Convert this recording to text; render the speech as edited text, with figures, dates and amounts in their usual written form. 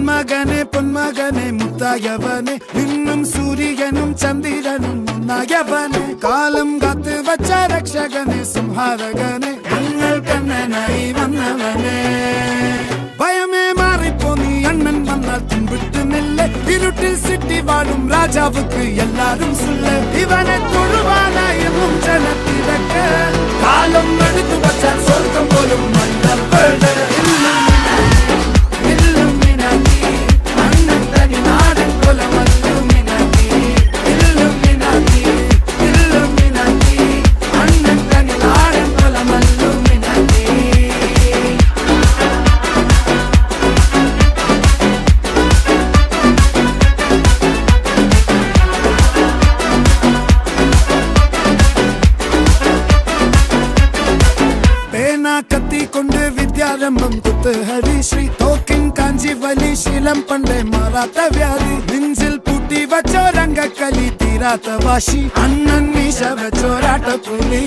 മന്മകനെ പൊന്മകനെ മുത്തായവനെ നിന്നും സൂര്യനും ചന്ദ്രനും ഒന്നായവനെ കാലം കാത്ത് വച്ച രക്ഷകനെ സംഹാരകനെ ഞങ്ങൾ കണ്ണനായി വന്നവനെ ഭയമേ മാറിപ്പോ നീ അണ്ണൻ വന്നാൽ തുമ്പിട്ട് നില്ല ഇരുട്ടിൽ സിറ്റി വാഴും രാജാവുക്ക് എല്ലാരും സുല്ല ഇവനെ തൊഴുവാനായി എന്നും ജനത്തിരക്ക് കാലം എടുത്തു വച്ചാൽ സ്വർഗം പോലും മണ്ണപ്പെട് കത്തി കൊണ്ട് വിദ്യാരംഭം കുത്ത് ഹരിശ്രീ തോക്കിൻ കാഞ്ചി വലി ശീലം പണ്ടേ മാറാത്ത വ്യാധി നെഞ്ചിൽ പൂട്ടി വച്ചോരംഗക്കലി തീരാത്ത വാശി അണ്ണൻ മീശ വെച്ചോരാട്ട പുലി